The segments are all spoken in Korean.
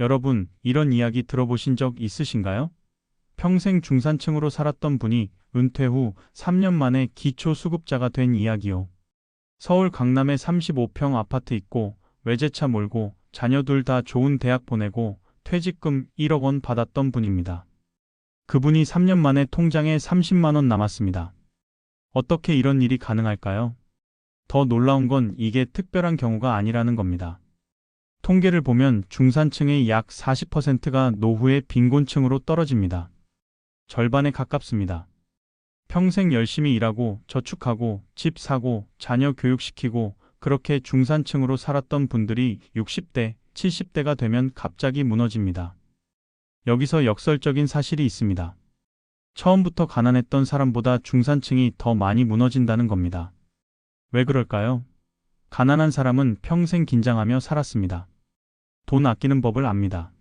여러분, 이런 이야기 들어보신 적 있으신가요? 평생 중산층으로 살았던 분이 은퇴 후 3년 만에 기초수급자가 된 이야기요. 서울 강남에 35평 아파트 있고 외제차 몰고 자녀 둘 다 좋은 대학 보내고 퇴직금 1억 원 받았던 분입니다. 그분이 3년 만에 통장에 30만 원 남았습니다. 어떻게 이런 일이 가능할까요? 더 놀라운 건 이게 특별한 경우가 아니라는 겁니다. 통계를 보면 중산층의 약 40%가 노후에 빈곤층으로 떨어집니다. 절반에 가깝습니다. 평생 열심히 일하고 저축하고 집 사고 자녀 교육시키고 그렇게 중산층으로 살았던 분들이 60대, 70대가 되면 갑자기 무너집니다. 여기서 역설적인 사실이 있습니다. 처음부터 가난했던 사람보다 중산층이 더 많이 무너진다는 겁니다. 왜 그럴까요? 가난한 사람은 평생 긴장하며 살았습니다. 돈 아끼는 법을 압니다.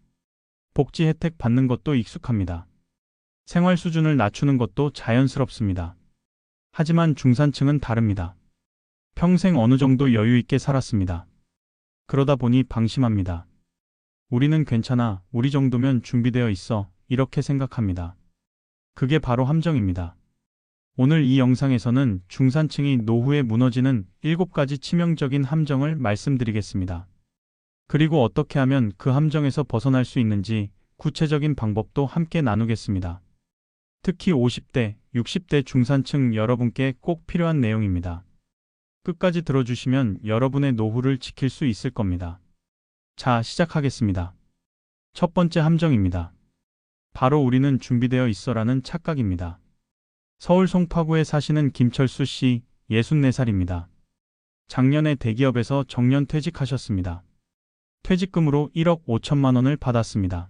복지 혜택 받는 것도 익숙합니다. 생활 수준을 낮추는 것도 자연스럽습니다. 하지만 중산층은 다릅니다. 평생 어느 정도 여유 있게 살았습니다. 그러다 보니 방심합니다. 우리는 괜찮아, 우리 정도면 준비되어 있어, 이렇게 생각합니다. 그게 바로 함정입니다. 오늘 이 영상에서는 중산층이 노후에 무너지는 7가지 치명적인 함정을 말씀드리겠습니다. 그리고 어떻게 하면 그 함정에서 벗어날 수 있는지 구체적인 방법도 함께 나누겠습니다. 특히 50대, 60대 중산층 여러분께 꼭 필요한 내용입니다. 끝까지 들어주시면 여러분의 노후를 지킬 수 있을 겁니다. 자, 시작하겠습니다. 첫 번째 함정입니다. 바로 우리는 준비되어 있어라는 착각입니다. 서울 송파구에 사시는 김철수 씨, 64살입니다. 작년에 대기업에서 정년 퇴직하셨습니다. 퇴직금으로 1억 5천만 원을 받았습니다.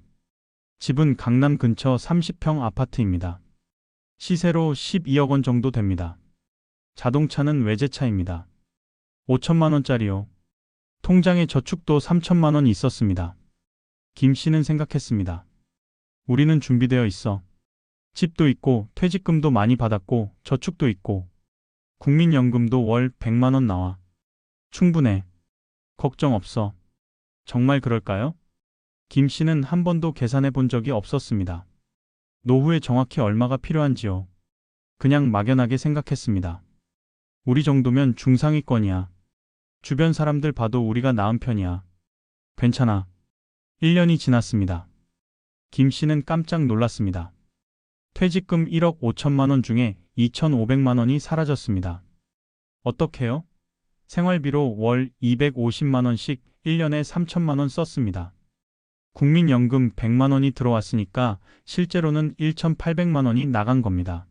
집은 강남 근처 30평 아파트입니다. 시세로 12억 원 정도 됩니다. 자동차는 외제차입니다. 5천만 원짜리요. 통장에 저축도 3천만 원 있었습니다. 김 씨는 생각했습니다. 우리는 준비되어 있어. 집도 있고 퇴직금도 많이 받았고 저축도 있고 국민연금도 월 100만 원 나와. 충분해. 걱정 없어. 정말 그럴까요? 김 씨는 한 번도 계산해 본 적이 없었습니다. 노후에 정확히 얼마가 필요한지요. 그냥 막연하게 생각했습니다. 우리 정도면 중상위권이야. 주변 사람들 봐도 우리가 나은 편이야. 괜찮아. 1년이 지났습니다. 김 씨는 깜짝 놀랐습니다. 퇴직금 1억 5천만 원 중에 2,500만 원이 사라졌습니다. 어떻게요? 생활비로 월 250만 원씩 1년에 3천만 원 썼습니다. 국민연금 100만 원이 들어왔으니까 실제로는 1,800만 원이 나간 겁니다.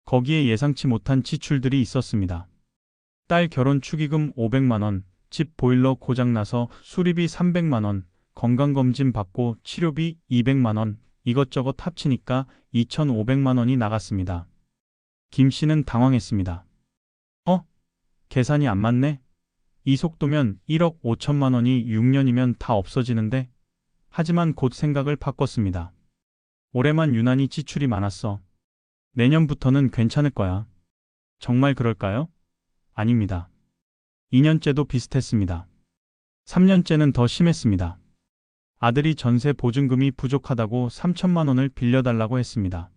거기에 예상치 못한 지출들이 있었습니다. 딸 결혼 축의금 500만 원, 집 보일러 고장나서 수리비 300만 원, 건강검진 받고 치료비 200만 원, 이것저것 합치니까 2,500만 원이 나갔습니다. 김 씨는 당황했습니다. 계산이 안 맞네? 이 속도면 1억 5천만 원이 6년이면 다 없어지는데? 하지만 곧 생각을 바꿨습니다. 올해만 유난히 지출이 많았어. 내년부터는 괜찮을 거야. 정말 그럴까요? 아닙니다. 2년째도 비슷했습니다. 3년째는 더 심했습니다. 아들이 전세 보증금이 부족하다고 3천만 원을 빌려달라고 했습니다.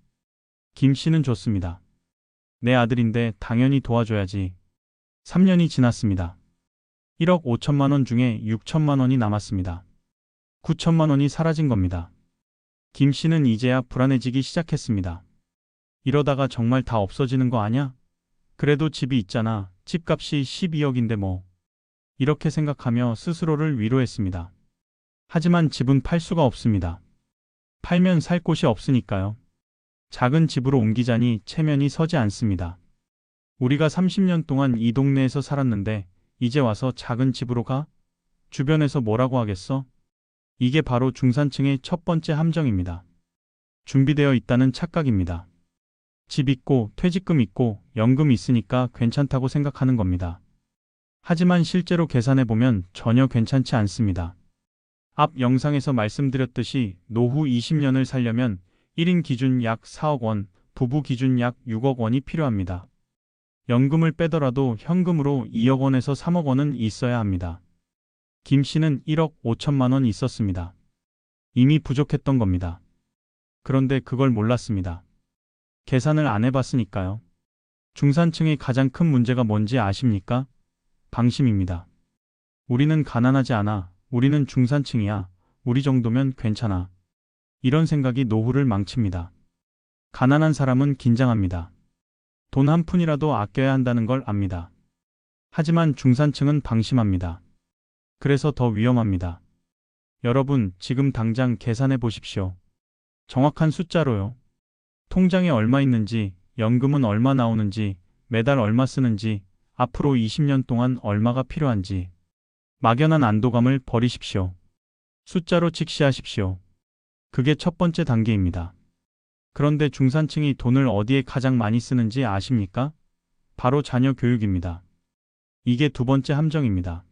김 씨는 줬습니다. 내 아들인데 당연히 도와줘야지. 3년이 지났습니다. 1억 5천만 원 중에 6천만 원이 남았습니다. 9천만 원이 사라진 겁니다. 김 씨는 이제야 불안해지기 시작했습니다. 이러다가 정말 다 없어지는 거 아냐? 그래도 집이 있잖아. 집값이 12억인데 뭐. 이렇게 생각하며 스스로를 위로했습니다. 하지만 집은 팔 수가 없습니다. 팔면 살 곳이 없으니까요. 작은 집으로 옮기자니 체면이 서지 않습니다. 우리가 30년 동안 이 동네에서 살았는데 이제 와서 작은 집으로 가? 주변에서 뭐라고 하겠어? 이게 바로 중산층의 첫 번째 함정입니다. 준비되어 있다는 착각입니다. 집 있고 퇴직금 있고 연금 있으니까 괜찮다고 생각하는 겁니다. 하지만 실제로 계산해보면 전혀 괜찮지 않습니다. 앞 영상에서 말씀드렸듯이 노후 20년을 살려면 1인 기준 약 4억 원, 부부 기준 약 6억 원이 필요합니다. 연금을 빼더라도 현금으로 2억 원에서 3억 원은 있어야 합니다. 김 씨는 1억 5천만 원 있었습니다. 이미 부족했던 겁니다. 그런데 그걸 몰랐습니다. 계산을 안 해봤으니까요. 중산층의 가장 큰 문제가 뭔지 아십니까? 방심입니다. 우리는 가난하지 않아. 우리는 중산층이야. 우리 정도면 괜찮아. 이런 생각이 노후를 망칩니다. 가난한 사람은 긴장합니다. 돈 한 푼이라도 아껴야 한다는 걸 압니다. 하지만 중산층은 방심합니다. 그래서 더 위험합니다. 여러분, 지금 당장 계산해 보십시오. 정확한 숫자로요. 통장에 얼마 있는지, 연금은 얼마 나오는지, 매달 얼마 쓰는지, 앞으로 20년 동안 얼마가 필요한지. 막연한 안도감을 버리십시오. 숫자로 직시하십시오. 그게 첫 번째 단계입니다. 그런데 중산층이 돈을 어디에 가장 많이 쓰는지 아십니까? 바로 자녀 교육입니다. 이게 두 번째 함정입니다.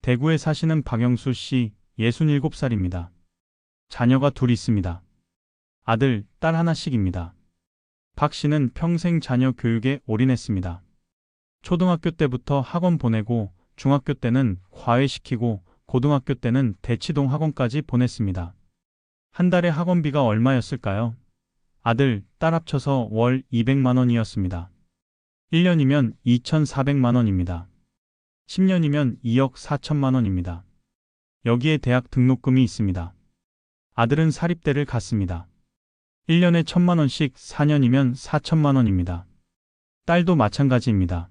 대구에 사시는 박영수 씨, 67살입니다. 자녀가 둘 있습니다. 아들, 딸 하나씩입니다. 박 씨는 평생 자녀 교육에 올인했습니다. 초등학교 때부터 학원 보내고, 중학교 때는 과외시키고, 고등학교 때는 대치동 학원까지 보냈습니다. 한 달에 학원비가 얼마였을까요? 아들, 딸 합쳐서 월 200만 원이었습니다. 1년이면 2,400만 원입니다. 10년이면 2억 4천만 원입니다. 여기에 대학 등록금이 있습니다. 아들은 사립대를 갔습니다. 1년에 1,000만 원씩 4년이면 4천만 원입니다. 딸도 마찬가지입니다.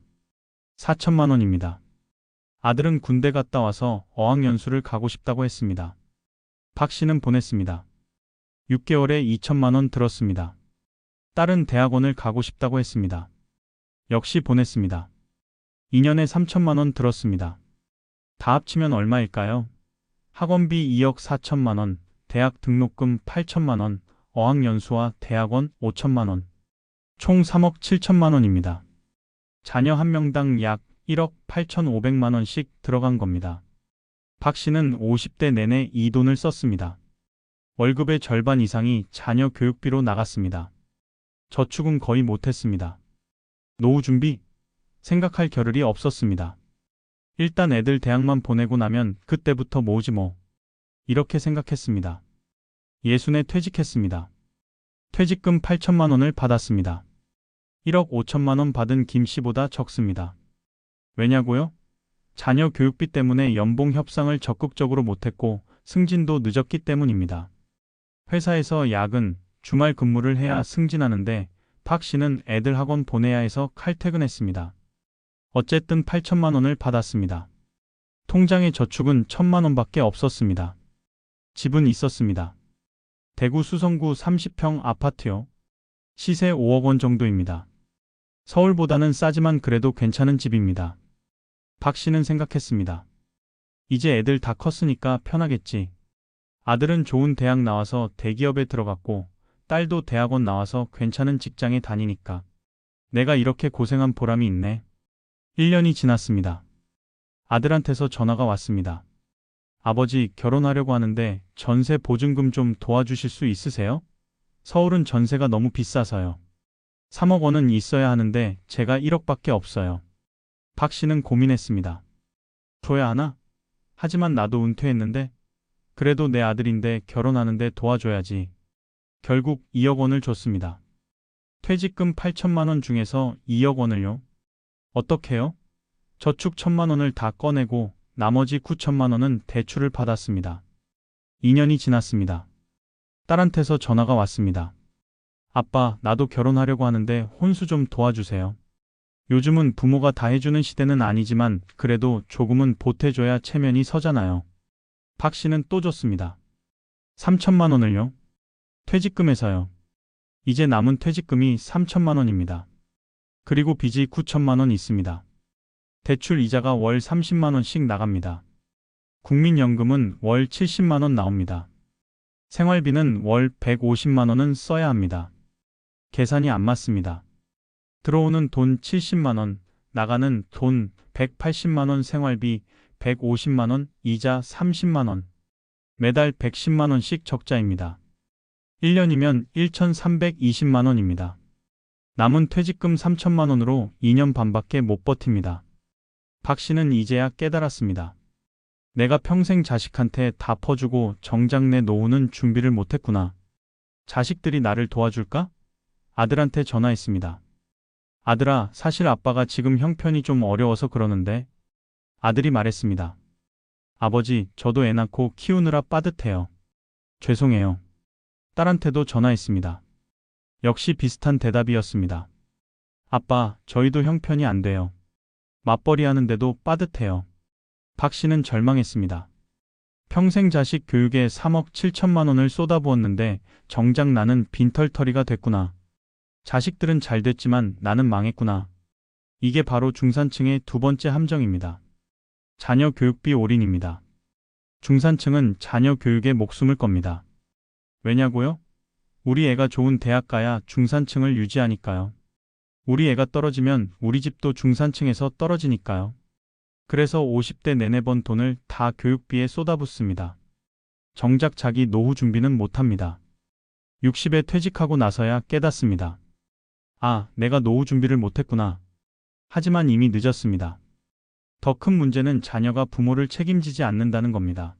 4천만 원입니다. 아들은 군대 갔다 와서 어학연수를 가고 싶다고 했습니다. 박 씨는 보냈습니다. 6개월에 2천만 원 들었습니다. 딸은 대학원을 가고 싶다고 했습니다. 역시 보냈습니다. 2년에 3천만 원 들었습니다. 다 합치면 얼마일까요? 학원비 2억 4천만 원, 대학 등록금 8천만 원, 어학연수와 대학원 5천만 원. 총 3억 7천만 원입니다. 자녀 한 명당 약 1억 8,500만 원씩 들어간 겁니다. 박 씨는 50대 내내 이 돈을 썼습니다. 월급의 절반 이상이 자녀 교육비로 나갔습니다. 저축은 거의 못했습니다. 노후 준비? 생각할 겨를이 없었습니다. 일단 애들 대학만 보내고 나면 그때부터 모으지 뭐. 이렇게 생각했습니다. 예순에 퇴직했습니다. 퇴직금 8천만 원을 받았습니다. 1억 5천만 원 받은 김 씨보다 적습니다. 왜냐고요? 자녀 교육비 때문에 연봉 협상을 적극적으로 못했고 승진도 늦었기 때문입니다. 회사에서 야근, 주말 근무를 해야 승진하는데 박 씨는 애들 학원 보내야 해서 칼퇴근했습니다. 어쨌든 8천만 원을 받았습니다. 통장에 저축은 1,000만 원밖에 없었습니다. 집은 있었습니다. 대구 수성구 30평 아파트요. 시세 5억 원 정도입니다. 서울보다는 싸지만 그래도 괜찮은 집입니다. 박 씨는 생각했습니다. 이제 애들 다 컸으니까 편하겠지. 아들은 좋은 대학 나와서 대기업에 들어갔고 딸도 대학원 나와서 괜찮은 직장에 다니니까 내가 이렇게 고생한 보람이 있네. 1년이 지났습니다. 아들한테서 전화가 왔습니다. 아버지, 결혼하려고 하는데 전세 보증금 좀 도와주실 수 있으세요? 서울은 전세가 너무 비싸서요. 3억 원은 있어야 하는데 제가 1억밖에 없어요. 박 씨는 고민했습니다. 줘야 하나? 하지만 나도 은퇴했는데 그래도 내 아들인데 결혼하는데 도와줘야지. 결국 2억 원을 줬습니다. 퇴직금 8천만 원 중에서 2억 원을요? 어떻게요? 저축 1,000만 원을 다 꺼내고 나머지 9천만 원은 대출을 받았습니다. 2년이 지났습니다. 딸한테서 전화가 왔습니다. 아빠, 나도 결혼하려고 하는데 혼수 좀 도와주세요. 요즘은 부모가 다 해주는 시대는 아니지만 그래도 조금은 보태줘야 체면이 서잖아요. 박 씨는 또 줬습니다. 3천만 원을요? 퇴직금에서요. 이제 남은 퇴직금이 3천만 원입니다. 그리고 빚이 9천만 원 있습니다. 대출 이자가 월 30만 원씩 나갑니다. 국민연금은 월 70만 원 나옵니다. 생활비는 월 150만 원은 써야 합니다. 계산이 안 맞습니다. 들어오는 돈 70만 원, 나가는 돈 180만 원, 생활비 150만 원, 이자 30만 원. 매달 110만 원씩 적자입니다. 1년이면 1,320만 원입니다. 남은 퇴직금 3천만 원으로 2년 반밖에 못 버팁니다. 박 씨는 이제야 깨달았습니다. 내가 평생 자식한테 다 퍼주고 정작 내 노후는 준비를 못했구나. 자식들이 나를 도와줄까? 아들한테 전화했습니다. 아들아, 사실 아빠가 지금 형편이 좀 어려워서 그러는데. 아들이 말했습니다. 아버지, 저도 애 낳고 키우느라 빠듯해요. 죄송해요. 딸한테도 전화했습니다. 역시 비슷한 대답이었습니다. 아빠, 저희도 형편이 안 돼요. 맞벌이 하는데도 빠듯해요. 박 씨는 절망했습니다. 평생 자식 교육에 3억 7천만 원을 쏟아부었는데 정작 나는 빈털터리가 됐구나. 자식들은 잘 됐지만 나는 망했구나. 이게 바로 중산층의 두 번째 함정입니다. 자녀 교육비 올인입니다. 중산층은 자녀 교육에 목숨을 겁니다. 왜냐고요? 우리 애가 좋은 대학 가야 중산층을 유지하니까요. 우리 애가 떨어지면 우리 집도 중산층에서 떨어지니까요. 그래서 50대 내내 번 돈을 다 교육비에 쏟아붓습니다. 정작 자기 노후 준비는 못합니다. 60에 퇴직하고 나서야 깨닫습니다. 아, 내가 노후 준비를 못했구나. 하지만 이미 늦었습니다. 더 큰 문제는 자녀가 부모를 책임지지 않는다는 겁니다.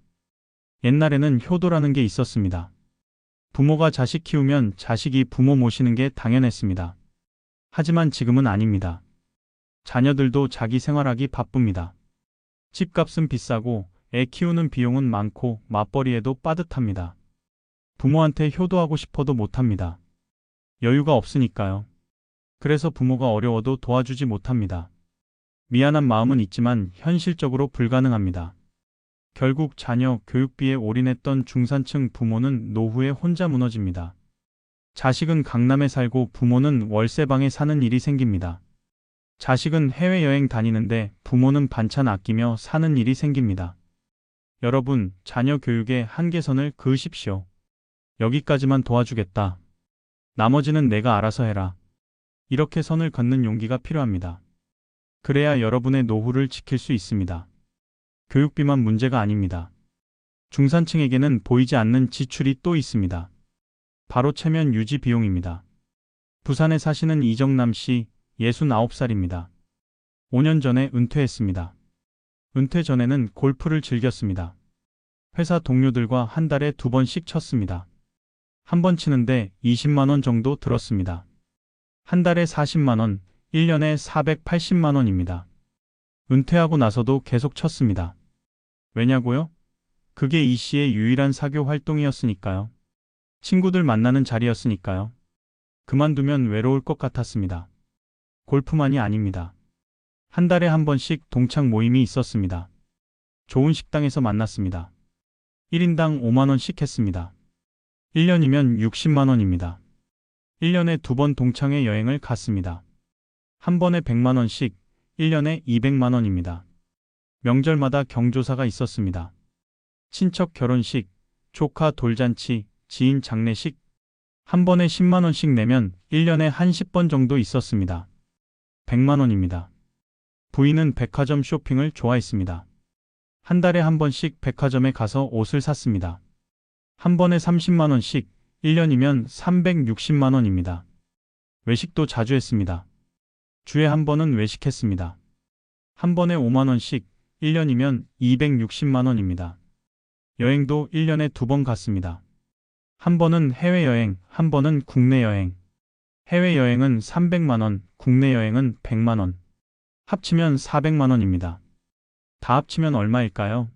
옛날에는 효도라는 게 있었습니다. 부모가 자식 키우면 자식이 부모 모시는 게 당연했습니다. 하지만 지금은 아닙니다. 자녀들도 자기 생활하기 바쁩니다. 집값은 비싸고 애 키우는 비용은 많고 맞벌이에도 빠듯합니다. 부모한테 효도하고 싶어도 못합니다. 여유가 없으니까요. 그래서 부모가 어려워도 도와주지 못합니다. 미안한 마음은 있지만 현실적으로 불가능합니다. 결국 자녀 교육비에 올인했던 중산층 부모는 노후에 혼자 무너집니다. 자식은 강남에 살고 부모는 월세방에 사는 일이 생깁니다. 자식은 해외여행 다니는데 부모는 반찬 아끼며 사는 일이 생깁니다. 여러분, 자녀 교육의 한계선을 그으십시오. 여기까지만 도와주겠다. 나머지는 내가 알아서 해라. 이렇게 선을 긋는 용기가 필요합니다. 그래야 여러분의 노후를 지킬 수 있습니다. 교육비만 문제가 아닙니다. 중산층에게는 보이지 않는 지출이 또 있습니다. 바로 체면 유지 비용입니다. 부산에 사시는 이정남 씨, 69살입니다. 5년 전에 은퇴했습니다. 은퇴 전에는 골프를 즐겼습니다. 회사 동료들과 한 달에 2번씩 쳤습니다. 한 번 치는데 20만 원 정도 들었습니다. 한 달에 40만 원, 1년에 480만 원입니다. 은퇴하고 나서도 계속 쳤습니다. 왜냐고요? 그게 이 씨의 유일한 사교 활동이었으니까요. 친구들 만나는 자리였으니까요. 그만두면 외로울 것 같았습니다. 골프만이 아닙니다. 한 달에 한 번씩 동창 모임이 있었습니다. 좋은 식당에서 만났습니다. 1인당 5만 원씩 했습니다. 1년이면 60만 원입니다. 1년에 2번 동창회 여행을 갔습니다. 한 번에 100만 원씩, 1년에 200만 원입니다. 명절마다 경조사가 있었습니다. 친척 결혼식, 조카 돌잔치, 지인 장례식, 한 번에 10만 원씩 내면 1년에 한 10번 정도 있었습니다. 100만 원입니다. 부인은 백화점 쇼핑을 좋아했습니다. 한 달에 한 번씩 백화점에 가서 옷을 샀습니다. 한 번에 30만 원씩, 1년이면 360만 원입니다. 외식도 자주 했습니다. 주에 한 번은 외식했습니다. 한 번에 5만 원씩, 1년이면 260만 원입니다. 여행도 1년에 2번 갔습니다. 한 번은 해외여행, 한 번은 국내 여행. 해외여행은 300만 원, 국내 여행은 100만 원. 합치면 400만 원입니다. 다 합치면 얼마일까요?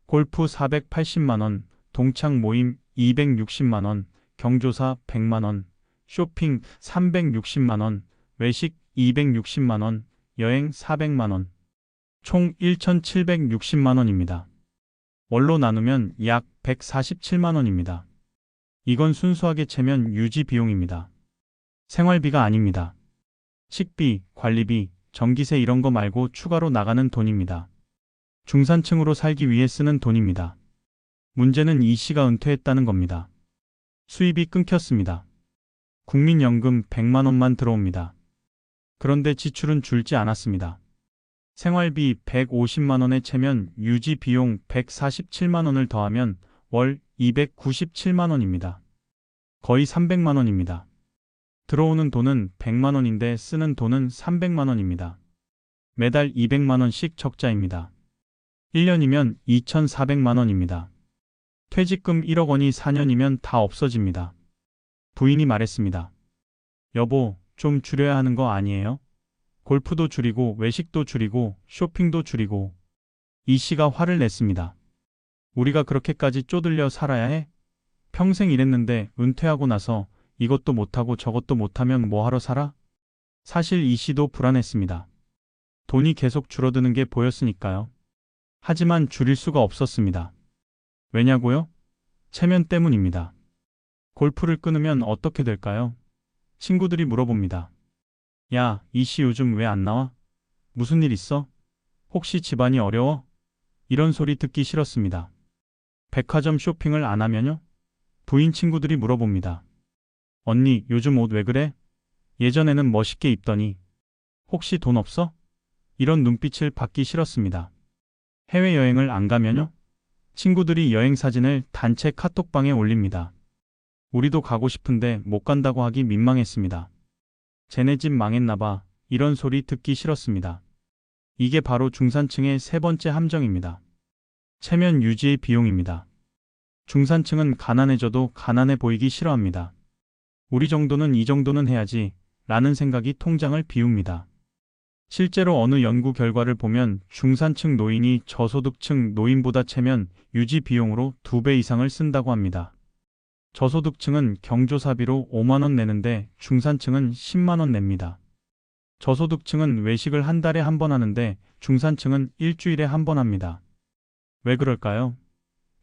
골프 480만 원, 동창 모임 260만 원, 경조사 100만 원, 쇼핑 360만 원, 외식 260만 원, 여행 400만 원. 총 1,760만 원입니다. 월로 나누면 약 147만 원입니다. 이건 순수하게 체면 유지 비용입니다. 생활비가 아닙니다. 식비, 관리비, 전기세 이런 거 말고 추가로 나가는 돈입니다. 중산층으로 살기 위해 쓰는 돈입니다. 문제는 이 씨가 은퇴했다는 겁니다. 수입이 끊겼습니다. 국민연금 100만 원만 들어옵니다. 그런데 지출은 줄지 않았습니다. 생활비 150만 원에 체면 유지 비용 147만 원을 더하면 월 297만 원입니다. 거의 300만 원입니다. 들어오는 돈은 100만 원인데 쓰는 돈은 300만 원입니다. 매달 200만 원씩 적자입니다. 1년이면 2,400만 원입니다. 퇴직금 1억 원이 4년이면 다 없어집니다. 부인이 말했습니다. 여보, 좀 줄여야 하는 거 아니에요? 골프도 줄이고 외식도 줄이고 쇼핑도 줄이고. 이 씨가 화를 냈습니다. 우리가 그렇게까지 쪼들려 살아야 해? 평생 일했는데 은퇴하고 나서 이것도 못하고 저것도 못하면 뭐하러 살아? 사실 이 씨도 불안했습니다. 돈이 계속 줄어드는 게 보였으니까요. 하지만 줄일 수가 없었습니다. 왜냐고요? 체면 때문입니다. 골프를 끊으면 어떻게 될까요? 친구들이 물어봅니다. 야, 이 씨 요즘 왜 안 나와? 무슨 일 있어? 혹시 집안이 어려워? 이런 소리 듣기 싫었습니다. 백화점 쇼핑을 안 하면요? 부인 친구들이 물어봅니다. 언니, 요즘 옷 왜 그래? 예전에는 멋있게 입더니. 혹시 돈 없어? 이런 눈빛을 받기 싫었습니다. 해외여행을 안 가면요? 친구들이 여행 사진을 단체 카톡방에 올립니다. 우리도 가고 싶은데 못 간다고 하기 민망했습니다. 쟤네 집 망했나봐. 이런 소리 듣기 싫었습니다. 이게 바로 중산층의 세 번째 함정입니다. 체면 유지의 비용입니다. 중산층은 가난해져도 가난해 보이기 싫어합니다. 우리 정도는 이 정도는 해야지 라는 생각이 통장을 비웁니다. 실제로 어느 연구 결과를 보면 중산층 노인이 저소득층 노인보다 체면 유지 비용으로 2배 이상을 쓴다고 합니다. 저소득층은 경조사비로 5만 원 내는데 중산층은 10만 원 냅니다. 저소득층은 외식을 한 달에 한 번 하는데 중산층은 일주일에 한 번 합니다. 왜 그럴까요?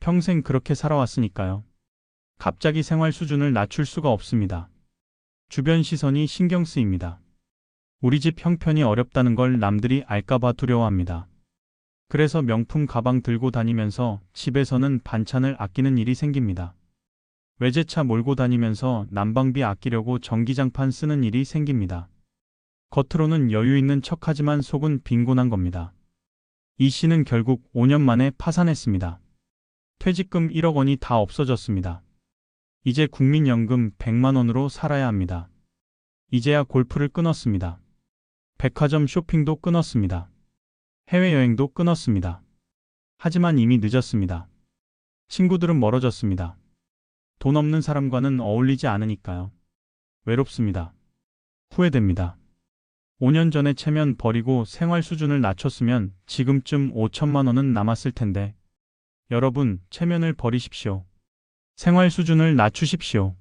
평생 그렇게 살아왔으니까요. 갑자기 생활 수준을 낮출 수가 없습니다. 주변 시선이 신경 쓰입니다. 우리 집 형편이 어렵다는 걸 남들이 알까봐 두려워합니다. 그래서 명품 가방 들고 다니면서 집에서는 반찬을 아끼는 일이 생깁니다. 외제차 몰고 다니면서 난방비 아끼려고 전기장판 쓰는 일이 생깁니다. 겉으로는 여유 있는 척하지만 속은 빈곤한 겁니다. 이 씨는 결국 5년 만에 파산했습니다. 퇴직금 1억 원이 다 없어졌습니다. 이제 국민연금 100만 원으로 살아야 합니다. 이제야 골프를 끊었습니다. 백화점 쇼핑도 끊었습니다. 해외여행도 끊었습니다. 하지만 이미 늦었습니다. 친구들은 멀어졌습니다. 돈 없는 사람과는 어울리지 않으니까요. 외롭습니다. 후회됩니다. 5년 전에 체면 버리고 생활 수준을 낮췄으면 지금쯤 5천만 원은 남았을 텐데. 여러분, 체면을 버리십시오. 생활 수준을 낮추십시오.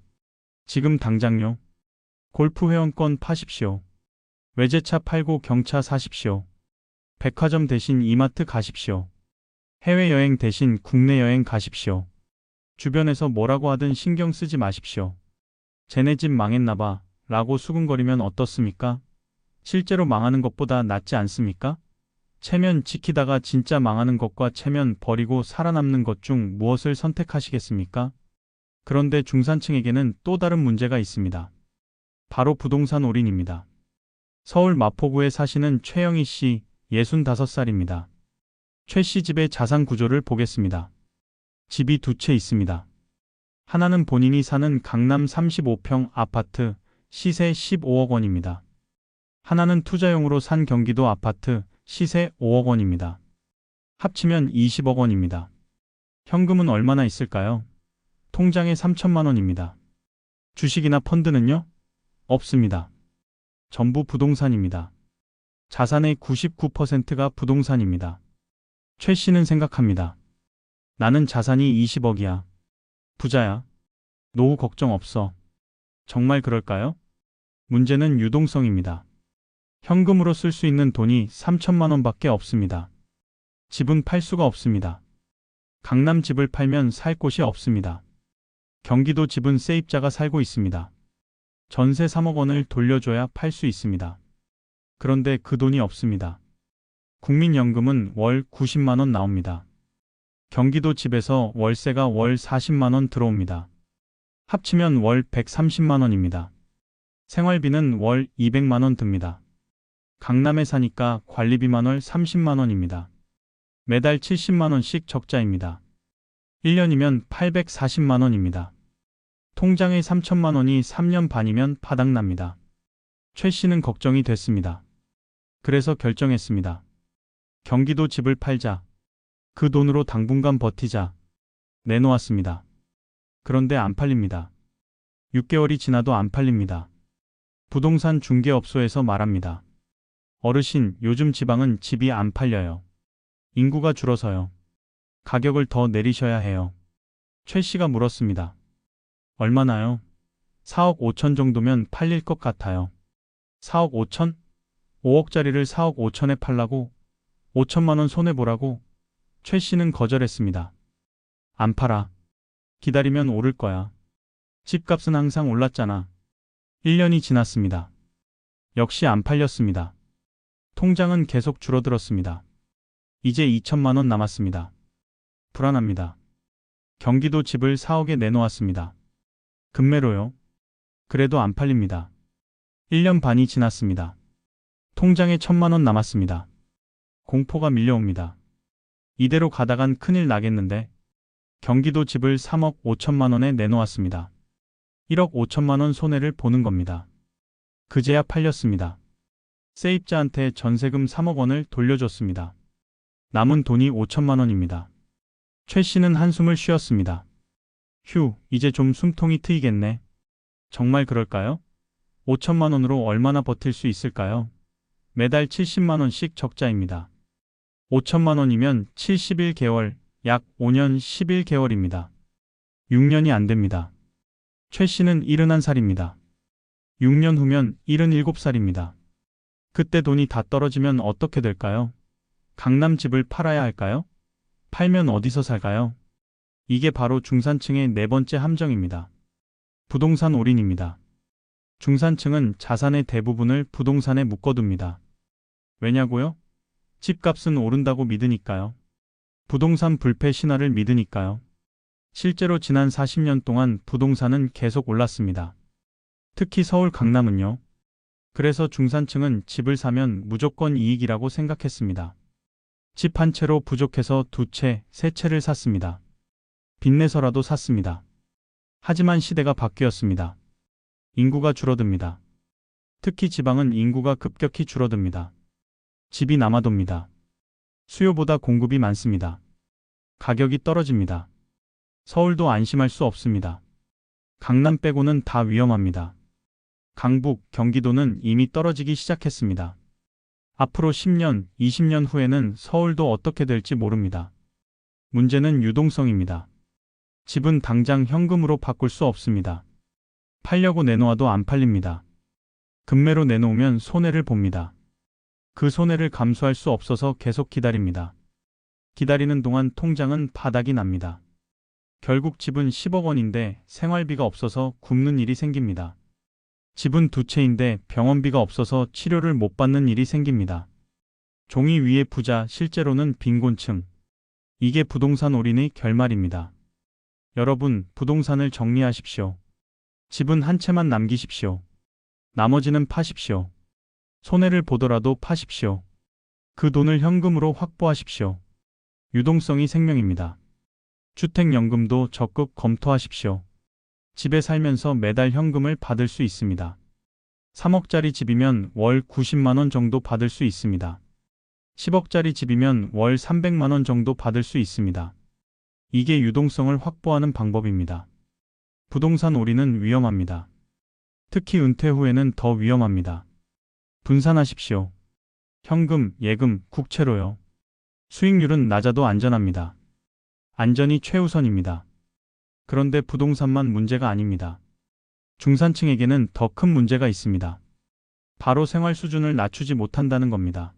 지금 당장요. 골프 회원권 파십시오. 외제차 팔고 경차 사십시오. 백화점 대신 이마트 가십시오. 해외여행 대신 국내 여행 가십시오. 주변에서 뭐라고 하든 신경 쓰지 마십시오. 쟤네 집 망했나봐 라고 수근거리면 어떻습니까? 실제로 망하는 것보다 낫지 않습니까? 체면 지키다가 진짜 망하는 것과 체면 버리고 살아남는 것 중 무엇을 선택하시겠습니까? 그런데 중산층에게는 또 다른 문제가 있습니다. 바로 부동산 올인입니다. 서울 마포구에 사시는 최영희 씨, 65살입니다. 최 씨 집의 자산 구조를 보겠습니다. 집이 두 채 있습니다. 하나는 본인이 사는 강남 35평 아파트, 시세 15억 원입니다. 하나는 투자용으로 산 경기도 아파트, 시세 5억 원입니다. 합치면 20억 원입니다. 현금은 얼마나 있을까요? 통장에 3천만 원입니다. 주식이나 펀드는요? 없습니다. 전부 부동산입니다. 자산의 99%가 부동산입니다. 최 씨는 생각합니다. 나는 자산이 20억이야. 부자야. 노후 걱정 없어. 정말 그럴까요? 문제는 유동성입니다. 현금으로 쓸 수 있는 돈이 3천만 원밖에 없습니다. 집은 팔 수가 없습니다. 강남 집을 팔면 살 곳이 없습니다. 경기도 집은 세입자가 살고 있습니다. 전세 3억 원을 돌려줘야 팔 수 있습니다. 그런데 그 돈이 없습니다. 국민연금은 월 90만 원 나옵니다. 경기도 집에서 월세가 월 40만 원 들어옵니다. 합치면 월 130만 원입니다. 생활비는 월 200만 원 듭니다. 강남에 사니까 관리비만 월 30만 원입니다. 매달 70만 원씩 적자입니다. 1년이면 840만 원입니다. 통장에 3천만 원이 3년 반이면 바닥납니다. 최 씨는 걱정이 됐습니다. 그래서 결정했습니다. 경기도 집을 팔자. 그 돈으로 당분간 버티자 내놓았습니다. 그런데 안 팔립니다. 6개월이 지나도 안 팔립니다. 부동산 중개업소에서 말합니다. 어르신, 요즘 지방은 집이 안 팔려요. 인구가 줄어서요. 가격을 더 내리셔야 해요. 최 씨가 물었습니다. 얼마나요? 4억 5천 정도면 팔릴 것 같아요. 4억 5천? 5억짜리를 4억 5천에 팔라고? 5천만 원 손해보라고? 최 씨는 거절했습니다. 안 팔아. 기다리면 오를 거야. 집값은 항상 올랐잖아. 1년이 지났습니다. 역시 안 팔렸습니다. 통장은 계속 줄어들었습니다. 이제 2천만 원 남았습니다. 불안합니다. 경기도 집을 4억에 내놓았습니다. 급매로요. 그래도 안 팔립니다. 1년 반이 지났습니다. 통장에 1천만 원 남았습니다. 공포가 밀려옵니다. 이대로 가다간 큰일 나겠는데. 경기도 집을 3억 5천만 원에 내놓았습니다. 1억 5천만 원 손해를 보는 겁니다. 그제야 팔렸습니다. 세입자한테 전세금 3억 원을 돌려줬습니다. 남은 돈이 5천만 원입니다. 최 씨는 한숨을 쉬었습니다. 휴, 이제 좀 숨통이 트이겠네. 정말 그럴까요? 5천만 원으로 얼마나 버틸 수 있을까요? 매달 70만 원씩 적자입니다. 5천만 원이면 71개월, 약 5년 11개월입니다. 6년이 안 됩니다. 최 씨는 71살입니다. 6년 후면 77살입니다. 그때 돈이 다 떨어지면 어떻게 될까요? 강남 집을 팔아야 할까요? 팔면 어디서 살까요? 이게 바로 중산층의 네 번째 함정입니다. 부동산 올인입니다. 중산층은 자산의 대부분을 부동산에 묶어둡니다. 왜냐고요? 집값은 오른다고 믿으니까요. 부동산 불패 신화를 믿으니까요. 실제로 지난 40년 동안 부동산은 계속 올랐습니다. 특히 서울 강남은요. 그래서 중산층은 집을 사면 무조건 이익이라고 생각했습니다. 집 한 채로 부족해서 두 채, 세 채를 샀습니다. 빚내서라도 샀습니다. 하지만 시대가 바뀌었습니다. 인구가 줄어듭니다. 특히 지방은 인구가 급격히 줄어듭니다. 집이 남아돕니다. 수요보다 공급이 많습니다. 가격이 떨어집니다. 서울도 안심할 수 없습니다. 강남 빼고는 다 위험합니다. 강북, 경기도는 이미 떨어지기 시작했습니다. 앞으로 10년, 20년 후에는 서울도 어떻게 될지 모릅니다. 문제는 유동성입니다. 집은 당장 현금으로 바꿀 수 없습니다. 팔려고 내놓아도 안 팔립니다. 급매로 내놓으면 손해를 봅니다. 그 손해를 감수할 수 없어서 계속 기다립니다. 기다리는 동안 통장은 바닥이 납니다. 결국 집은 10억 원인데 생활비가 없어서 굶는 일이 생깁니다. 집은 두 채인데 병원비가 없어서 치료를 못 받는 일이 생깁니다. 종이 위에 부자, 실제로는 빈곤층. 이게 부동산 올인의 결말입니다. 여러분, 부동산을 정리하십시오. 집은 한 채만 남기십시오. 나머지는 파십시오. 손해를 보더라도 파십시오. 그 돈을 현금으로 확보하십시오. 유동성이 생명입니다. 주택연금도 적극 검토하십시오. 집에 살면서 매달 현금을 받을 수 있습니다. 3억짜리 집이면 월 90만 원 정도 받을 수 있습니다. 10억짜리 집이면 월 300만 원 정도 받을 수 있습니다. 이게 유동성을 확보하는 방법입니다. 부동산 올인은 위험합니다. 특히 은퇴 후에는 더 위험합니다. 분산하십시오. 현금, 예금, 국채로요. 수익률은 낮아도 안전합니다. 안전이 최우선입니다. 그런데 부동산만 문제가 아닙니다. 중산층에게는 더 큰 문제가 있습니다. 바로 생활 수준을 낮추지 못한다는 겁니다.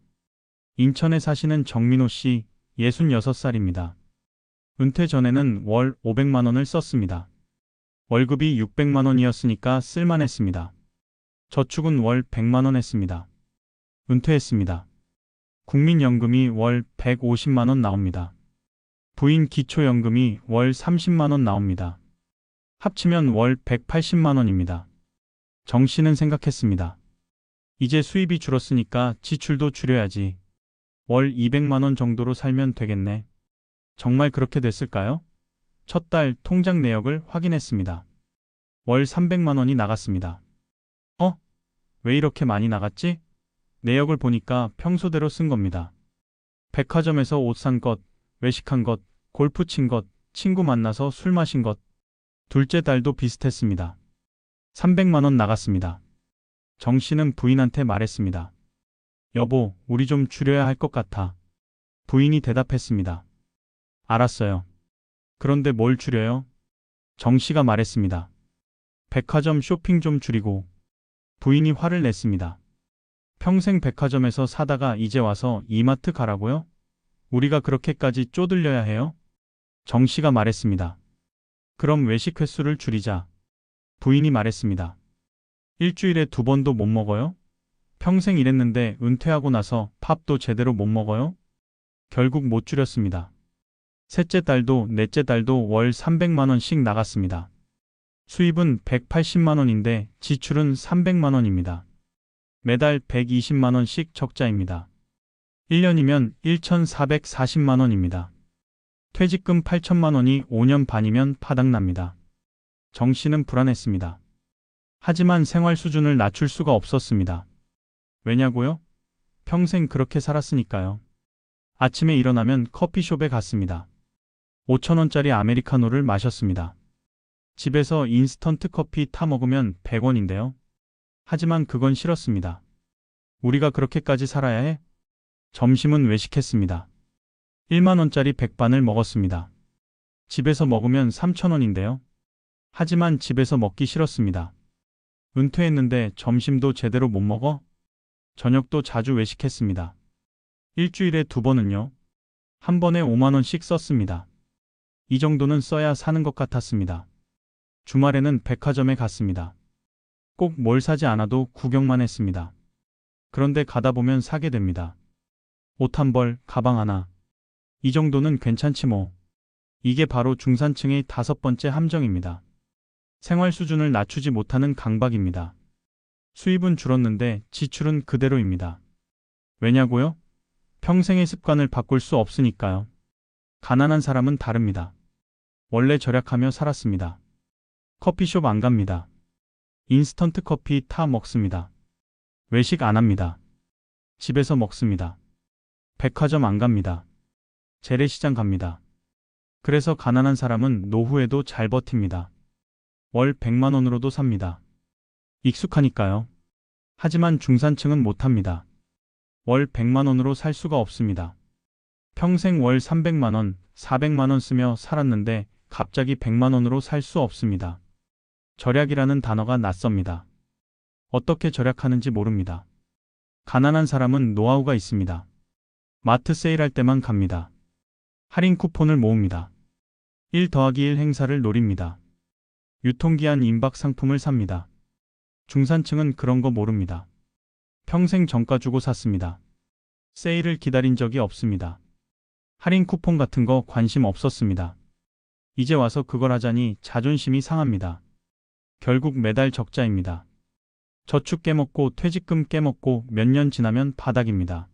인천에 사시는 정민호 씨, 66살입니다. 은퇴 전에는 월 500만 원을 썼습니다. 월급이 600만 원이었으니까 쓸만했습니다. 저축은 월 100만 원 했습니다. 은퇴했습니다. 국민연금이 월 150만 원 나옵니다. 부인 기초연금이 월 30만 원 나옵니다. 합치면 월 180만 원입니다. 정 씨는 생각했습니다. 이제 수입이 줄었으니까 지출도 줄여야지. 월 200만 원 정도로 살면 되겠네. 정말 그렇게 됐을까요? 첫 달 통장 내역을 확인했습니다. 월 300만 원이 나갔습니다. 왜 이렇게 많이 나갔지? 내역을 보니까 평소대로 쓴 겁니다. 백화점에서 옷 산 것, 외식한 것, 골프 친 것, 친구 만나서 술 마신 것. 둘째 달도 비슷했습니다. 300만 원 나갔습니다. 정 씨는 부인한테 말했습니다. 여보, 우리 좀 줄여야 할 것 같아. 부인이 대답했습니다. 알았어요. 그런데 뭘 줄여요? 정 씨가 말했습니다. 백화점 쇼핑 좀 줄이고. 부인이 화를 냈습니다. 평생 백화점에서 사다가 이제 와서 이마트 가라고요? 우리가 그렇게까지 쪼들려야 해요? 정 씨가 말했습니다. 그럼 외식 횟수를 줄이자. 부인이 말했습니다. 일주일에 2번도 못 먹어요? 평생 일했는데 은퇴하고 나서 밥도 제대로 못 먹어요? 결국 못 줄였습니다. 셋째 달도 넷째 달도 월 300만 원씩 나갔습니다. 수입은 180만 원인데 지출은 300만 원입니다. 매달 120만 원씩 적자입니다. 1년이면 1,440만 원입니다. 퇴직금 8천만 원이 5년 반이면 파닥납니다. 정 씨는 불안했습니다. 하지만 생활 수준을 낮출 수가 없었습니다. 왜냐고요? 평생 그렇게 살았으니까요. 아침에 일어나면 커피숍에 갔습니다. 5,000원짜리 아메리카노를 마셨습니다. 집에서 인스턴트 커피 타 먹으면 100원인데요. 하지만 그건 싫었습니다. 우리가 그렇게까지 살아야 해? 점심은 외식했습니다. 1만 원짜리 백반을 먹었습니다. 집에서 먹으면 3,000원인데요. 하지만 집에서 먹기 싫었습니다. 은퇴했는데 점심도 제대로 못 먹어? 저녁도 자주 외식했습니다. 일주일에 2번은요. 한 번에 5만 원씩 썼습니다. 이 정도는 써야 사는 것 같았습니다. 주말에는 백화점에 갔습니다. 꼭 뭘 사지 않아도 구경만 했습니다. 그런데 가다 보면 사게 됩니다. 옷 한 벌, 가방 하나. 이 정도는 괜찮지 뭐. 이게 바로 중산층의 5번째 함정입니다. 생활 수준을 낮추지 못하는 강박입니다. 수입은 줄었는데 지출은 그대로입니다. 왜냐고요? 평생의 습관을 바꿀 수 없으니까요. 가난한 사람은 다릅니다. 원래 절약하며 살았습니다. 커피숍 안 갑니다. 인스턴트 커피 타 먹습니다. 외식 안 합니다. 집에서 먹습니다. 백화점 안 갑니다. 재래시장 갑니다. 그래서 가난한 사람은 노후에도 잘 버팁니다. 월 100만 원으로도 삽니다. 익숙하니까요. 하지만 중산층은 못합니다. 월 100만 원으로 살 수가 없습니다. 평생 월 300만 원, 400만 원 쓰며 살았는데 갑자기 100만 원으로 살 수 없습니다. 절약이라는 단어가 낯섭니다. 어떻게 절약하는지 모릅니다. 가난한 사람은 노하우가 있습니다. 마트 세일할 때만 갑니다. 할인 쿠폰을 모읍니다. 1 더하기 1 행사를 노립니다. 유통기한 임박 상품을 삽니다. 중산층은 그런 거 모릅니다. 평생 정가 주고 샀습니다. 세일을 기다린 적이 없습니다. 할인 쿠폰 같은 거 관심 없었습니다. 이제 와서 그걸 하자니 자존심이 상합니다. 결국 매달 적자입니다. 저축 깨먹고 퇴직금 깨먹고 몇 년 지나면 바닥입니다.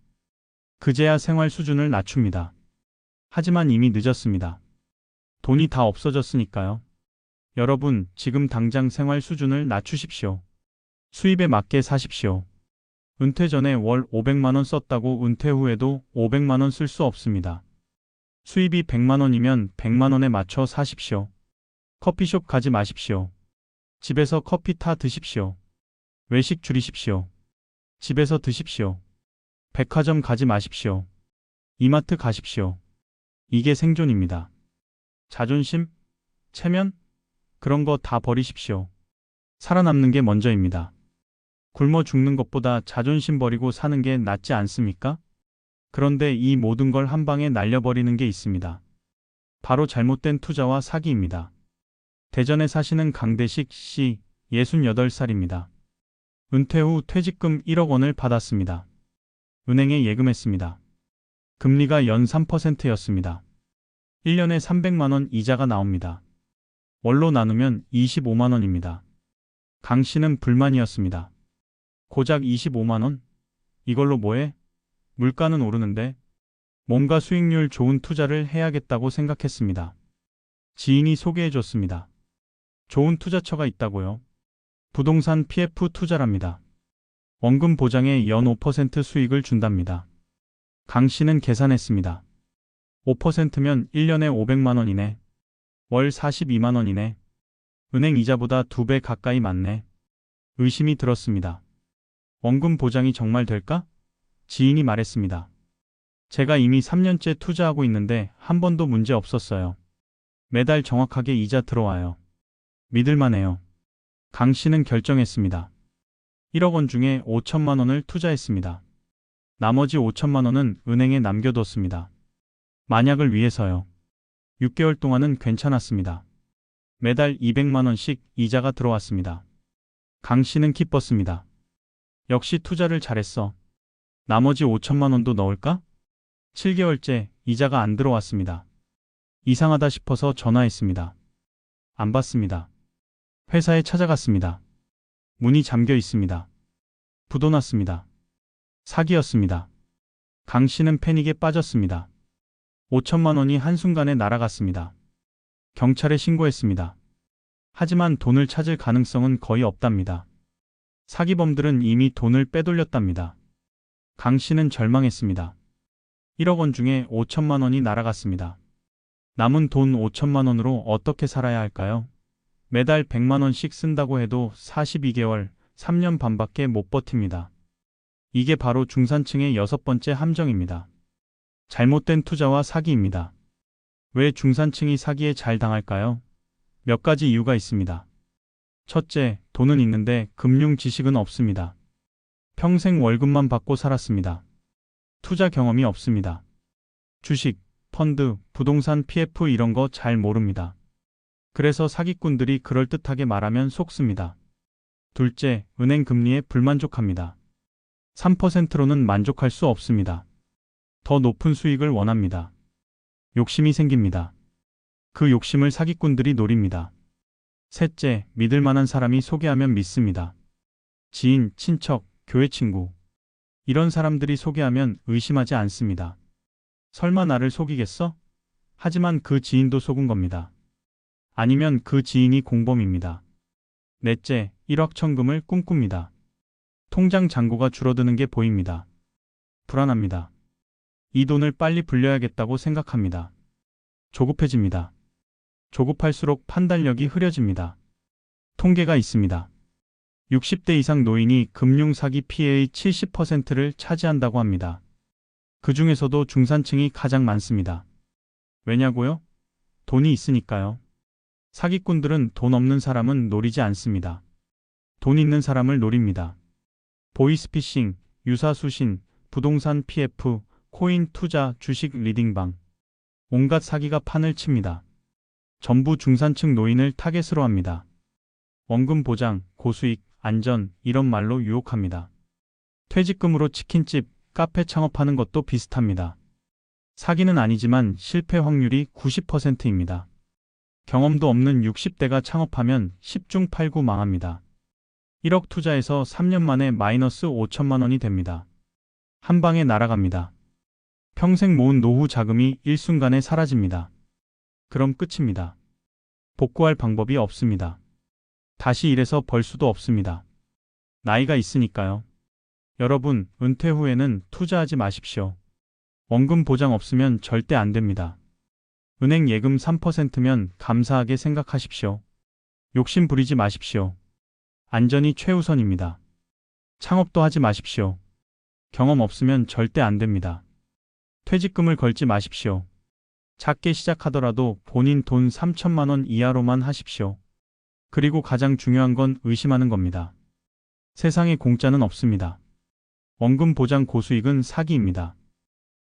그제야 생활 수준을 낮춥니다. 하지만 이미 늦었습니다. 돈이 다 없어졌으니까요. 여러분, 지금 당장 생활 수준을 낮추십시오. 수입에 맞게 사십시오. 은퇴 전에 월 500만 원 썼다고 은퇴 후에도 500만 원 쓸 수 없습니다. 수입이 100만 원이면 100만 원에 맞춰 사십시오. 커피숍 가지 마십시오. 집에서 커피 타 드십시오. 외식 줄이십시오. 집에서 드십시오. 백화점 가지 마십시오. 이마트 가십시오. 이게 생존입니다. 자존심? 체면? 그런 거 다 버리십시오. 살아남는 게 먼저입니다. 굶어 죽는 것보다 자존심 버리고 사는 게 낫지 않습니까? 그런데 이 모든 걸 한 방에 날려버리는 게 있습니다. 바로 잘못된 투자와 사기입니다. 대전에 사시는 강대식 씨, 68살입니다. 은퇴 후 퇴직금 1억 원을 받았습니다. 은행에 예금했습니다. 금리가 연 3%였습니다. 1년에 300만 원 이자가 나옵니다. 월로 나누면 25만 원입니다. 강 씨는 불만이었습니다. 고작 25만 원? 이걸로 뭐해? 물가는 오르는데 뭔가 수익률 좋은 투자를 해야겠다고 생각했습니다. 지인이 소개해줬습니다. 좋은 투자처가 있다고요. 부동산 PF 투자랍니다. 원금 보장에 연 5% 수익을 준답니다. 강 씨는 계산했습니다. 5%면 1년에 500만 원이네. 월 42만 원이네. 은행 이자보다 2배 가까이 많네. 의심이 들었습니다. 원금 보장이 정말 될까? 지인이 말했습니다. 제가 이미 3년째 투자하고 있는데 한 번도 문제 없었어요. 매달 정확하게 이자 들어와요. 믿을만해요. 강 씨는 결정했습니다. 1억 원 중에 5천만 원을 투자했습니다. 나머지 5천만 원은 은행에 남겨뒀습니다. 만약을 위해서요. 6개월 동안은 괜찮았습니다. 매달 200만 원씩 이자가 들어왔습니다. 강 씨는 기뻤습니다. 역시 투자를 잘했어. 나머지 5천만 원도 넣을까? 7개월째 이자가 안 들어왔습니다. 이상하다 싶어서 전화했습니다. 안 받습니다. 회사에 찾아갔습니다. 문이 잠겨 있습니다. 부도났습니다. 사기였습니다. 강 씨는 패닉에 빠졌습니다. 5천만 원이 한순간에 날아갔습니다. 경찰에 신고했습니다. 하지만 돈을 찾을 가능성은 거의 없답니다. 사기범들은 이미 돈을 빼돌렸답니다. 강 씨는 절망했습니다. 1억 원 중에 5천만 원이 날아갔습니다. 남은 돈 5천만 원으로 어떻게 살아야 할까요? 매달 100만 원씩 쓴다고 해도 42개월, 3년 반밖에 못 버팁니다. 이게 바로 중산층의 6번째 함정입니다. 잘못된 투자와 사기입니다. 왜 중산층이 사기에 잘 당할까요? 몇 가지 이유가 있습니다. 첫째, 돈은 있는데 금융 지식은 없습니다. 평생 월급만 받고 살았습니다. 투자 경험이 없습니다. 주식, 펀드, 부동산 PF 이런 거 잘 모릅니다. 그래서 사기꾼들이 그럴듯하게 말하면 속습니다. 둘째, 은행 금리에 불만족합니다. 3%로는 만족할 수 없습니다. 더 높은 수익을 원합니다. 욕심이 생깁니다. 그 욕심을 사기꾼들이 노립니다. 셋째, 믿을 만한 사람이 소개하면 믿습니다. 지인, 친척, 교회 친구. 이런 사람들이 소개하면 의심하지 않습니다. 설마 나를 속이겠어? 하지만 그 지인도 속은 겁니다. 아니면 그 지인이 공범입니다. 넷째, 일확천금을 꿈꿉니다. 통장 잔고가 줄어드는 게 보입니다. 불안합니다. 이 돈을 빨리 불려야겠다고 생각합니다. 조급해집니다. 조급할수록 판단력이 흐려집니다. 통계가 있습니다. 60대 이상 노인이 금융사기 피해의 70%를 차지한다고 합니다. 그 중에서도 중산층이 가장 많습니다. 왜냐고요? 돈이 있으니까요. 사기꾼들은 돈 없는 사람은 노리지 않습니다. 돈 있는 사람을 노립니다. 보이스피싱, 유사수신, 부동산 PF, 코인 투자, 주식 리딩방. 온갖 사기가 판을 칩니다. 전부 중산층 노인을 타겟으로 합니다. 원금 보장, 고수익, 안전 이런 말로 유혹합니다. 퇴직금으로 치킨집, 카페 창업하는 것도 비슷합니다. 사기는 아니지만 실패 확률이 90%입니다. 경험도 없는 60대가 창업하면 10중 8구 망합니다. 1억 투자해서 3년 만에 마이너스 5천만 원이 됩니다. 한 방에 날아갑니다. 평생 모은 노후 자금이 일순간에 사라집니다. 그럼 끝입니다. 복구할 방법이 없습니다. 다시 일해서 벌 수도 없습니다. 나이가 있으니까요. 여러분, 은퇴 후에는 투자하지 마십시오. 원금 보장 없으면 절대 안 됩니다. 은행 예금 3%면 감사하게 생각하십시오. 욕심 부리지 마십시오. 안전이 최우선입니다. 창업도 하지 마십시오. 경험 없으면 절대 안 됩니다. 퇴직금을 걸지 마십시오. 작게 시작하더라도 본인 돈 3천만 원 이하로만 하십시오. 그리고 가장 중요한 건 의심하는 겁니다. 세상에 공짜는 없습니다. 원금 보장 고수익은 사기입니다.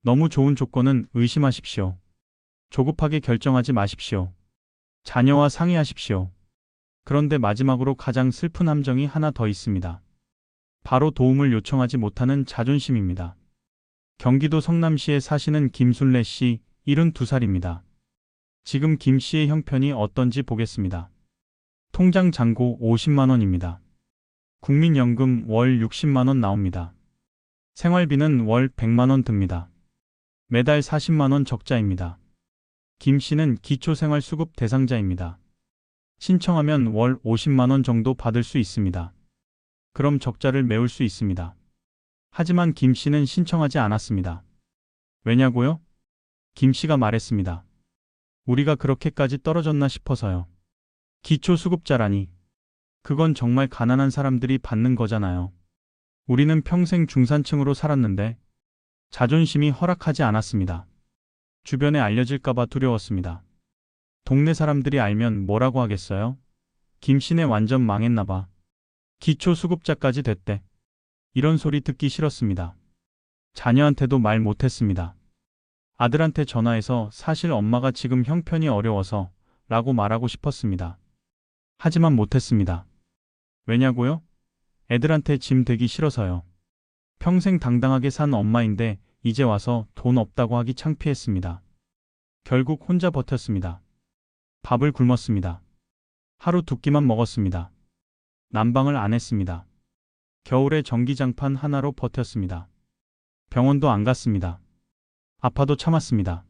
너무 좋은 조건은 의심하십시오. 조급하게 결정하지 마십시오. 자녀와 상의하십시오. 그런데 마지막으로 가장 슬픈 함정이 하나 더 있습니다. 바로 도움을 요청하지 못하는 자존심입니다. 경기도 성남시에 사시는 김순례 씨, 72살입니다. 지금 김 씨의 형편이 어떤지 보겠습니다. 통장 잔고 50만 원입니다. 국민연금 월 60만 원 나옵니다. 생활비는 월 100만 원 듭니다. 매달 40만 원 적자입니다. 김 씨는 기초생활수급 대상자입니다. 신청하면 월 50만 원 정도 받을 수 있습니다. 그럼 적자를 메울 수 있습니다. 하지만 김 씨는 신청하지 않았습니다. 왜냐고요? 김 씨가 말했습니다. 우리가 그렇게까지 떨어졌나 싶어서요. 기초수급자라니. 그건 정말 가난한 사람들이 받는 거잖아요. 우리는 평생 중산층으로 살았는데 자존심이 허락하지 않았습니다. 주변에 알려질까봐 두려웠습니다. 동네 사람들이 알면 뭐라고 하겠어요? 김 씨네 완전 망했나봐. 기초수급자까지 됐대. 이런 소리 듣기 싫었습니다. 자녀한테도 말 못했습니다. 아들한테 전화해서 사실 엄마가 지금 형편이 어려워서 라고 말하고 싶었습니다. 하지만 못했습니다. 왜냐고요? 애들한테 짐 되기 싫어서요. 평생 당당하게 산 엄마인데 이제 와서 돈 없다고 하기 창피했습니다. 결국 혼자 버텼습니다. 밥을 굶었습니다. 하루 두 끼만 먹었습니다. 난방을 안 했습니다. 겨울에 전기장판 하나로 버텼습니다. 병원도 안 갔습니다. 아파도 참았습니다.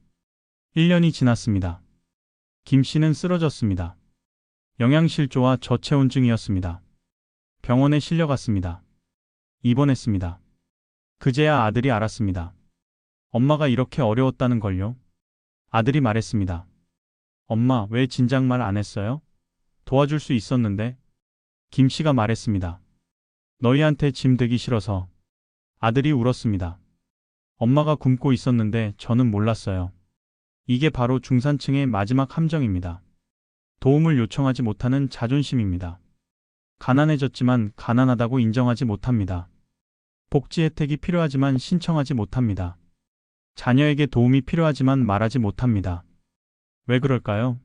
1년이 지났습니다. 김 씨는 쓰러졌습니다. 영양실조와 저체온증이었습니다. 병원에 실려갔습니다. 입원했습니다. 그제야 아들이 알았습니다. 엄마가 이렇게 어려웠다는 걸요. 아들이 말했습니다. 엄마, 왜 진작 말 안 했어요? 도와줄 수 있었는데. 김 씨가 말했습니다. 너희한테 짐 되기 싫어서. 아들이 울었습니다. 엄마가 굶고 있었는데 저는 몰랐어요. 이게 바로 중산층의 마지막 함정입니다. 도움을 요청하지 못하는 자존심입니다. 가난해졌지만 가난하다고 인정하지 못합니다. 복지 혜택이 필요하지만 신청하지 못합니다. 자녀에게 도움이 필요하지만 말하지 못합니다. 왜 그럴까요?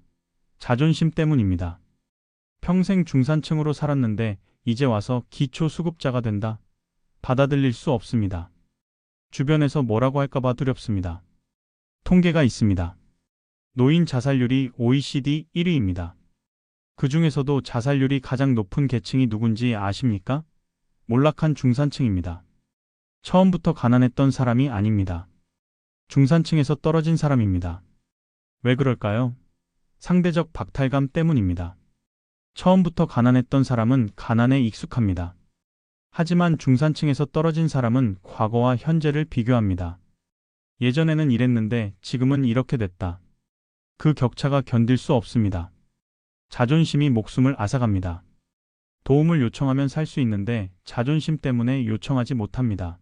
자존심 때문입니다. 평생 중산층으로 살았는데 이제 와서 기초수급자가 된다. 받아들일 수 없습니다. 주변에서 뭐라고 할까봐 두렵습니다. 통계가 있습니다. 노인 자살률이 OECD 1위입니다. 그 중에서도 자살률이 가장 높은 계층이 누군지 아십니까? 몰락한 중산층입니다. 처음부터 가난했던 사람이 아닙니다. 중산층에서 떨어진 사람입니다. 왜 그럴까요? 상대적 박탈감 때문입니다. 처음부터 가난했던 사람은 가난에 익숙합니다. 하지만 중산층에서 떨어진 사람은 과거와 현재를 비교합니다. 예전에는 이랬는데 지금은 이렇게 됐다. 그 격차가 견딜 수 없습니다. 자존심이 목숨을 앗아갑니다. 도움을 요청하면 살 수 있는데 자존심 때문에 요청하지 못합니다.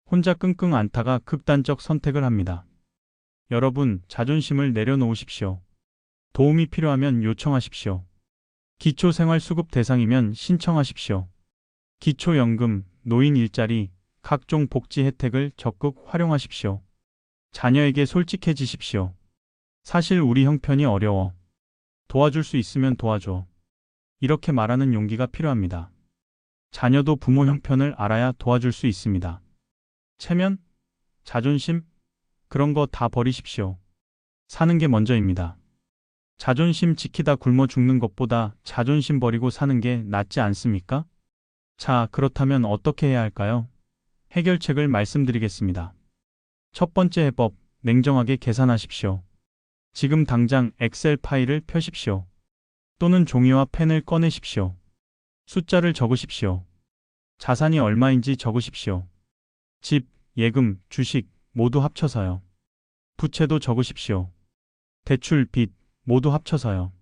혼자 끙끙 앓다가 극단적 선택을 합니다. 여러분, 자존심을 내려놓으십시오. 도움이 필요하면 요청하십시오. 기초생활수급 대상이면 신청하십시오. 기초연금, 노인 일자리, 각종 복지 혜택을 적극 활용하십시오. 자녀에게 솔직해지십시오. 사실 우리 형편이 어려워. 도와줄 수 있으면 도와줘. 이렇게 말하는 용기가 필요합니다. 자녀도 부모 형편을 알아야 도와줄 수 있습니다. 체면? 자존심? 그런 거 다 버리십시오. 사는 게 먼저입니다. 자존심 지키다 굶어 죽는 것보다 자존심 버리고 사는 게 낫지 않습니까? 자, 그렇다면 어떻게 해야 할까요? 해결책을 말씀드리겠습니다. 첫 번째 해법, 냉정하게 계산하십시오. 지금 당장 엑셀 파일을 펴십시오. 또는 종이와 펜을 꺼내십시오. 숫자를 적으십시오. 자산이 얼마인지 적으십시오. 집, 예금, 주식 모두 합쳐서요. 부채도 적으십시오. 대출, 빚 모두 합쳐서요.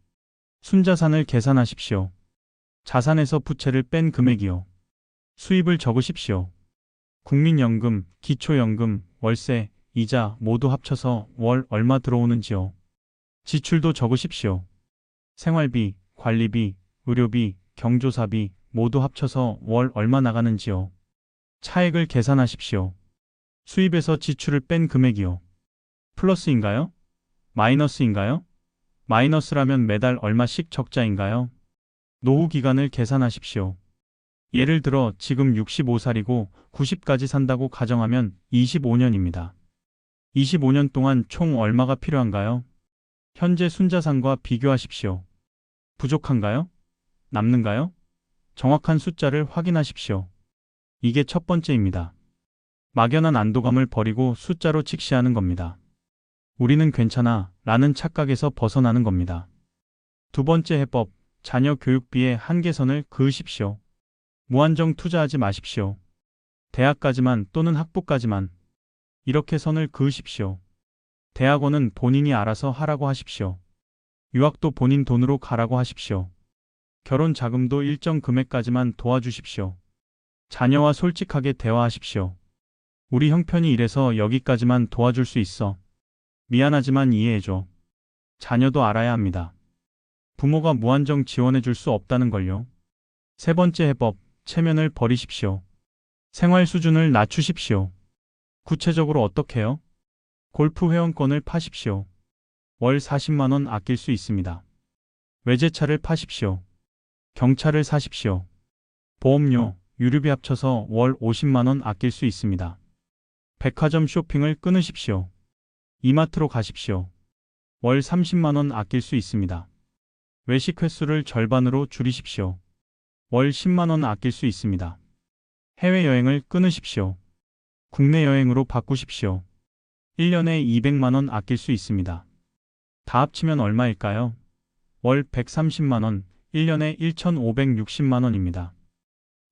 순자산을 계산하십시오. 자산에서 부채를 뺀 금액이요. 수입을 적으십시오. 국민연금, 기초연금, 월세, 이자 모두 합쳐서 월 얼마 들어오는지요. 지출도 적으십시오. 생활비, 관리비, 의료비, 경조사비 모두 합쳐서 월 얼마 나가는지요. 차액을 계산하십시오. 수입에서 지출을 뺀 금액이요. 플러스인가요? 마이너스인가요? 마이너스라면 매달 얼마씩 적자인가요? 노후 기간을 계산하십시오. 예를 들어 지금 65살이고 90까지 산다고 가정하면 25년입니다. 25년 동안 총 얼마가 필요한가요? 현재 순자산과 비교하십시오. 부족한가요? 남는가요? 정확한 숫자를 확인하십시오. 이게 첫 번째입니다. 막연한 안도감을 버리고 숫자로 직시하는 겁니다. 우리는 괜찮아 라는 착각에서 벗어나는 겁니다. 두 번째 해법, 자녀 교육비의 한계선을 그으십시오. 무한정 투자하지 마십시오. 대학까지만 또는 학부까지만 이렇게 선을 그으십시오. 대학원은 본인이 알아서 하라고 하십시오. 유학도 본인 돈으로 가라고 하십시오. 결혼 자금도 일정 금액까지만 도와주십시오. 자녀와 솔직하게 대화하십시오. 우리 형편이 이래서 여기까지만 도와줄 수 있어. 미안하지만 이해해줘. 자녀도 알아야 합니다. 부모가 무한정 지원해줄 수 없다는 걸요. 세 번째 해법, 체면을 버리십시오. 생활 수준을 낮추십시오. 구체적으로 어떻게요? 골프 회원권을 파십시오. 월 40만 원 아낄 수 있습니다. 외제차를 파십시오. 경차를 사십시오. 보험료, 유류비 합쳐서 월 50만 원 아낄 수 있습니다. 백화점 쇼핑을 끊으십시오. 이마트로 가십시오. 월 30만 원 아낄 수 있습니다. 외식 횟수를 절반으로 줄이십시오. 월 10만 원 아낄 수 있습니다. 해외여행을 끊으십시오. 국내 여행으로 바꾸십시오. 1년에 200만 원 아낄 수 있습니다. 다 합치면 얼마일까요? 월 130만 원, 1년에 1,560만 원입니다.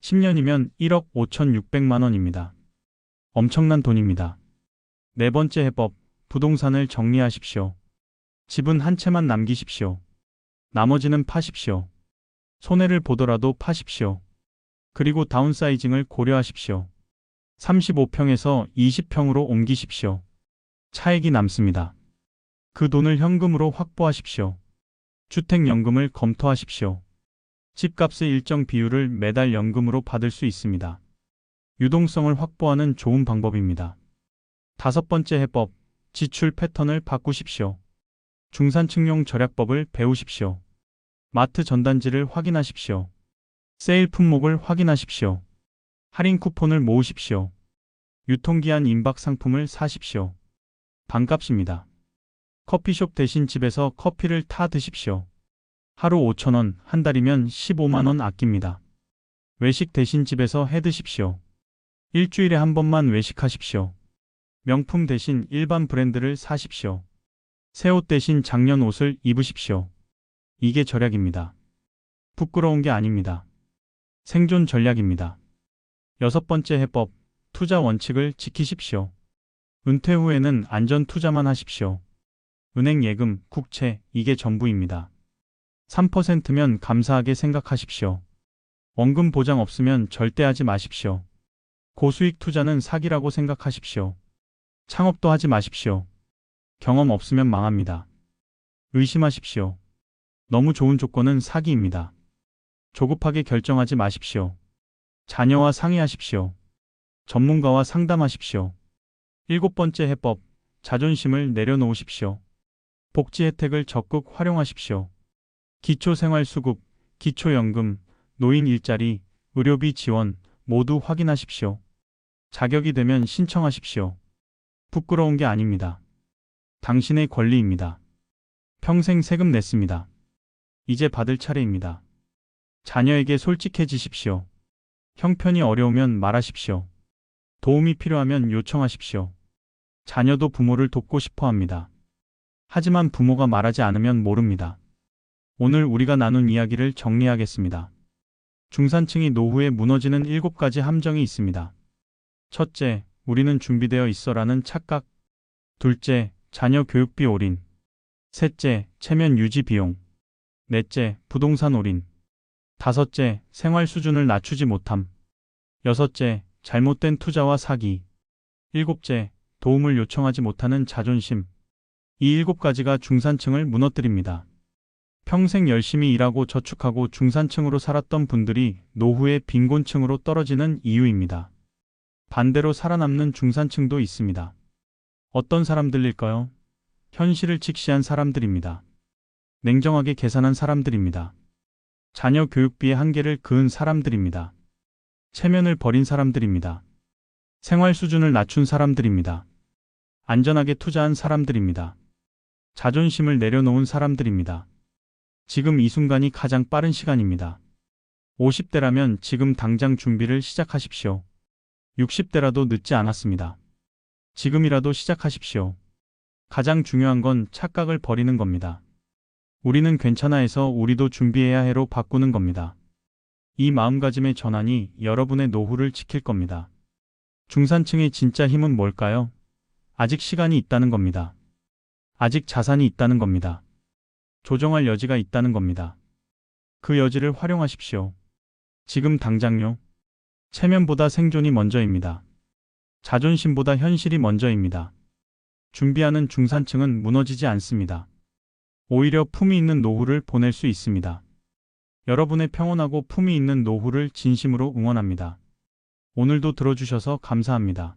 10년이면 1억 5,600만 원입니다. 엄청난 돈입니다. 네 번째 해법, 부동산을 정리하십시오. 집은 한 채만 남기십시오. 나머지는 파십시오. 손해를 보더라도 파십시오. 그리고 다운사이징을 고려하십시오. 35평에서 20평으로 옮기십시오. 차익이 남습니다. 그 돈을 현금으로 확보하십시오. 주택연금을 검토하십시오. 집값의 일정 비율을 매달 연금으로 받을 수 있습니다. 유동성을 확보하는 좋은 방법입니다. 다섯 번째 해법, 지출 패턴을 바꾸십시오. 중산층용 절약법을 배우십시오. 마트 전단지를 확인하십시오. 세일 품목을 확인하십시오. 할인 쿠폰을 모으십시오. 유통기한 임박 상품을 사십시오. 반값입니다. 커피숍 대신 집에서 커피를 타 드십시오. 하루 5,000원, 한 달이면 15만 원 아낍니다. 외식 대신 집에서 해 드십시오. 일주일에 한 번만 외식하십시오. 명품 대신 일반 브랜드를 사십시오. 새 옷 대신 작년 옷을 입으십시오. 이게 절약입니다. 부끄러운 게 아닙니다. 생존 전략입니다. 여섯 번째 해법, 투자 원칙을 지키십시오. 은퇴 후에는 안전 투자만 하십시오. 은행 예금, 국채, 이게 전부입니다. 3%면 감사하게 생각하십시오. 원금 보장 없으면 절대 하지 마십시오. 고수익 투자는 사기라고 생각하십시오. 창업도 하지 마십시오. 경험 없으면 망합니다. 의심하십시오. 너무 좋은 조건은 사기입니다. 조급하게 결정하지 마십시오. 자녀와 상의하십시오. 전문가와 상담하십시오. 일곱 번째 해법, 자존심을 내려놓으십시오. 복지 혜택을 적극 활용하십시오. 기초생활수급, 기초연금, 노인 일자리, 의료비 지원 모두 확인하십시오. 자격이 되면 신청하십시오. 부끄러운 게 아닙니다. 당신의 권리입니다. 평생 세금 냈습니다. 이제 받을 차례입니다. 자녀에게 솔직해지십시오. 형편이 어려우면 말하십시오. 도움이 필요하면 요청하십시오. 자녀도 부모를 돕고 싶어 합니다. 하지만 부모가 말하지 않으면 모릅니다. 오늘 우리가 나눈 이야기를 정리하겠습니다. 중산층이 노후에 무너지는 7가지 함정이 있습니다. 첫째, 우리는 준비되어 있어라는 착각. 둘째, 자녀 교육비 올인. 셋째, 체면 유지 비용. 넷째, 부동산 올인. 다섯째, 생활 수준을 낮추지 못함. 여섯째, 잘못된 투자와 사기. 일곱째, 도움을 요청하지 못하는 자존심. 이 7가지가 중산층을 무너뜨립니다. 평생 열심히 일하고 저축하고 중산층으로 살았던 분들이 노후에 빈곤층으로 떨어지는 이유입니다. 반대로 살아남는 중산층도 있습니다. 어떤 사람들일까요? 현실을 직시한 사람들입니다. 냉정하게 계산한 사람들입니다. 자녀 교육비의 한계를 그은 사람들입니다. 체면을 버린 사람들입니다. 생활 수준을 낮춘 사람들입니다. 안전하게 투자한 사람들입니다. 자존심을 내려놓은 사람들입니다. 지금 이 순간이 가장 빠른 시간입니다. 50대라면 지금 당장 준비를 시작하십시오. 60대라도 늦지 않았습니다. 지금이라도 시작하십시오. 가장 중요한 건 착각을 버리는 겁니다. 우리는 괜찮아 해서 우리도 준비해야 해로 바꾸는 겁니다. 이 마음가짐의 전환이 여러분의 노후를 지킬 겁니다. 중산층의 진짜 힘은 뭘까요? 아직 시간이 있다는 겁니다. 아직 자산이 있다는 겁니다. 조정할 여지가 있다는 겁니다. 그 여지를 활용하십시오. 지금 당장요. 체면보다 생존이 먼저입니다. 자존심보다 현실이 먼저입니다. 준비하는 중산층은 무너지지 않습니다. 오히려 품위 있는 노후를 보낼 수 있습니다. 여러분의 평온하고 품위 있는 노후를 진심으로 응원합니다. 오늘도 들어주셔서 감사합니다.